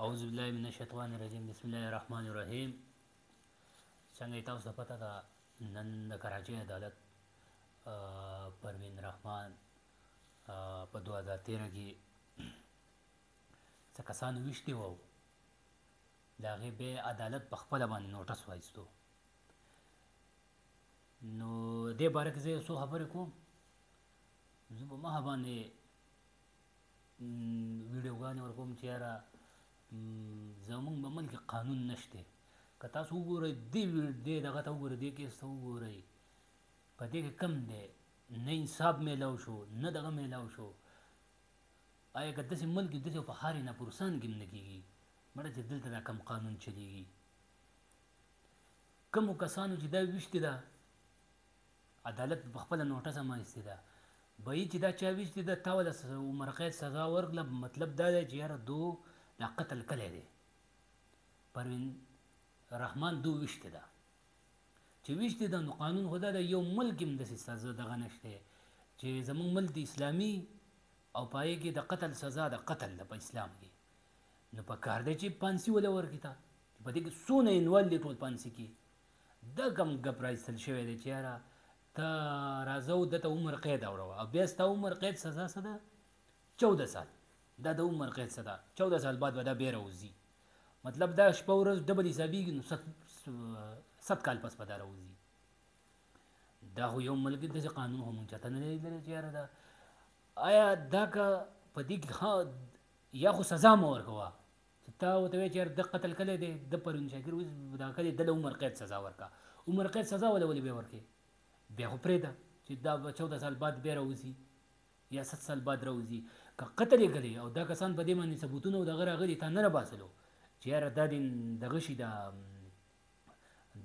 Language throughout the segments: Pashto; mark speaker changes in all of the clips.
Speaker 1: اعوذ بالله من الشیطان الرجیم بسم الله الرحمن الرحیم. څنګه تاسو ته پته ده نن د کراچۍ عدالت پروین رحمان په 2013 کې څه کسانو ویشتي وو، د هغې بیا عدالت په خپله باندې نوټس وایستو. نو دې باره کې زه یو څو خبرې کوم. زه په مخه باندې ویډیوګانې ورکوم چې یاره زمونږ په ملک کې قانون نشته. که تاسو وګورئ دې دغه ته وګورئ، دې کیس ته وګورئ، په دې کې کم دی نه انصاف میلاو شو نه دغه میلاو شو. آیا که داسې ملک کې داسې په هر ناپورسان کې هم نه کېږي مړه چې دلته دا کم قانون چلېږي. کومو کسانو چې دا ویشتې ده عدالت په خپله نوټس هم ایستې ده، به چې دا چا ویشتې ده تا له عمر قید سزا ورکړه، مطلب دا دی چې یاره دو دا قتل کلی دی. پروین رحمان دو ویشتې ده چې ویشتې ده، نو قانون خو دا ده یو ملک هم داسې سزا دغه نشته چې زموږ ملک د اسلامي او په هغې کې د قتل سزا د قتل ده په اسلام کې. نو په کار دی چې پانسي وله ورکړي ته، په دې کې څونه انوال دي ټول پانسي کې. دا کم ګپ راایستل شوی دی چې یاره ته راځه او دته عمر قید اوروه او بیا ستا عمر قید سزا څه ده 14 سال. دا د عمر قید څه ده 14 سال بعد به دا بیا راوځي. مطلب دا شپه ورځ ډبل حسابېږي نو 7 کال پس به دا راوځي. دا خو یو ملک داسې قانون خو مونږ چاته نه دی لیدلی چې یاره دا آیا دا که په دې کې یا خو سزا مه ورکوه چې تا ورته وایې چې یاره د قتل کلی دی د پروین شاکر دا کلی دله عمر قید سزا ورکړه. عمر قید سزا ولې بیا ورکړې؟ بیا خو پرېږده چې دا 14 سال بعد بیا راوځي یا 7 سال بعد راوځي. که قتل یې کړی او دا کسان په دې باندې ثبوتونه او دغه راغلي تا نه راباسلو چې یاره دا دغه شي دا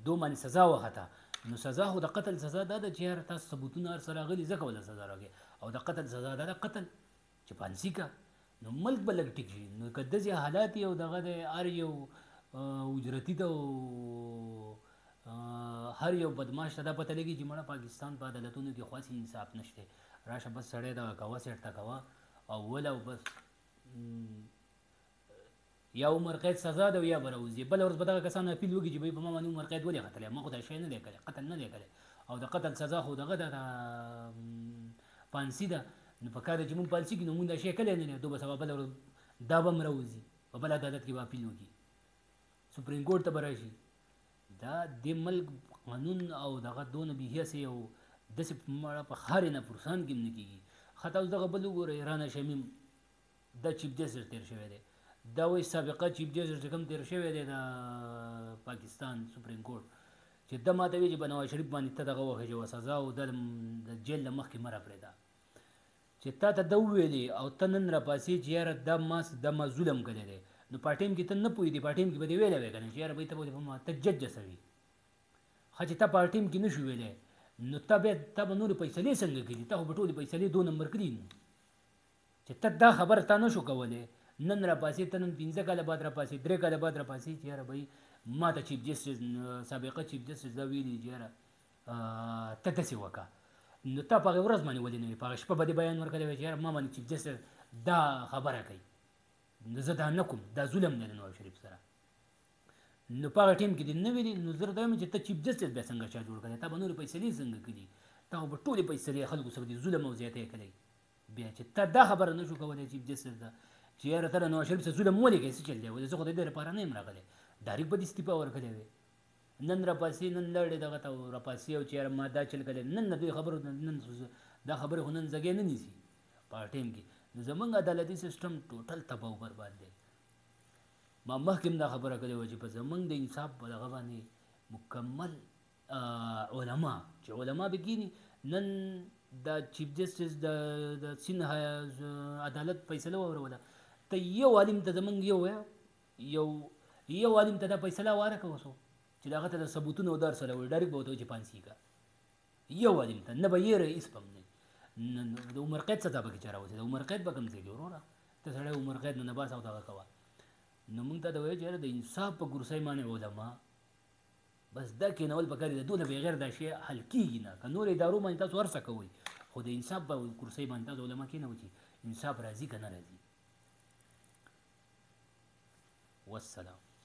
Speaker 1: دو باندې سزا وخته، نو سزا خو د قتل سزا دا ده چې یاره تاسو ثبوتونه هر څه راغلي ځکه وله سزا راغلې، او د قتل سزا دا ده قتل چې پانسي کا. نو ملک به لږ ټیک شي. نو که داسې حالات یو دغه دی هر یو اجرتي ته هر یو بدماش ته دا پته لګي چې مړه پاکستان په عدالتونو کې خاص انصاف نشته، راشه بس سړی دغه کوه سیټ ته کوه او وله او بس یا عمر قید سزا ده یا به راوځي. بله ورځ به دغه کسان اپیل وکړي چې بهی په ما باندې عمر قید ولې ختلی، ما خو دا شی نه دی کړی، قتل نه دی کړی او د قتل سزا خو دغه ده پانسي ده. نو په کار دی چې مونږ پانسي کړي نو مونږ دا شی کلی نه دی، دو به سبا بله ورځ دا به هم راوځي په بل عدالت کې به اپیل وکړي، سپریم کورټ ته به راشي. دا د ملک قانون او دغه دونه بېحیثې او داسې مړه په هر ناپورسان کې هم نه کېږي. ښه تاسو دغه بل وګورئ رانا شمیم دا چیف جسټس تېر شوی دی، دا وایي سابقه چیف جسټس چې کوم تېر شوی دی د پاکستان سپریم کورټ چې ده ما ته وایي چې په نواز شریف باندې ته دغه وخېږه سزا او د جیل نه مخکې مه راپرېږده چې تا ته ده وویلې او ته نن راپاسې چې یاره دا ما ظلم کړی دی. نو په ټایم کې ته نه پوهېدې، په ټایم کې به دې ویلی وی که نه چې یاره بهی ته به ما ته جج جسوي. ښه چې ته په ټایم کې نه شو ویلی نو تا به نورې فیصلې څنګه کړي؟ تا خو به ټولې فیصلې 2 نمبر کړي نو چې ته دا خبره تا نه شو کولی. نن راپاسې ته نن 15 کاله بعد راپاسې 3 کاله بعد راپاسې چې یاره بهی ما ته چیف جسټس سابقه چیف جسټس دا ویلي چې یاره ته داسې وکړه. نو تا په هغې ورځ باندې ولې نه وي؟ په هغه شپه به دې بیان ورکړی وی چې یاره ما باندې چیف جسټس دا خبره کوي، نو زه دا نه کوم، دا ظلم دی د نواز شریف سره. نو په هغه ټایم کې دې نه ویلي نو زه درته وایم چې ته چیف جسټس بیا څنګه چا جوړ کړی؟ تا به نورې فیصلې څنګه کړي؟ تا خو به ټولې فیصلې خلکو سره دې ظلم او زیاتی کړی. بیا چې ته دا خبره نه شو کولی چیف جسټس ده چې یاره ته د نواز شریف سره ظلم ولې کوې؟ څه چل دی؟ ولې زه خو د دې لپاره نه یم راغلی، ډایرکټ به دې استعفا ورکړی وی. نن راپاسې نن لاړې دغه ته راپاسې او چې یاره ما دا چل کړی نن د دې خبرو نن دا خبرې خو نن ځګی نه نیسي په ټایم کې. نو زمونږ عدالتي سسټم ټوټل تباه او برباد دی. ما مخکې هم دا خبره کړې وه چې په زمونږ د انصاف په دغه باندې مکمل علما چې علما به کښېني. نن دا چیف جسټس د سند عدالت فیصله واوروله، ته یو عالم ته زمونږ یو عالم ته دا فیصله واره که وسو چې د هغه ته د ثبوتونه او دا سره وایي ډایرکټ به ورته وایي چې پانسي کا. یو عالم ته نه به یې رئیس به هم نه د عمر قید سزا به کې چا راوځي؟ د عمر قید به کوم ځای کې وروره ته سړی عمر قید نه باسه او دغه کوه. نو موږ ته دا وایي چې یاره د انصاف په کرسۍ باندې علما بس دا کېنول پکار دي، د دونه بغیر دا شی حل کېږي نه. که نور ادارو باندې تاسو هر څه کوئ خو د انصاف په کرسۍ باندې تاسو علما کېنوئ چې انصاف راځي که نه راځي. والسلام.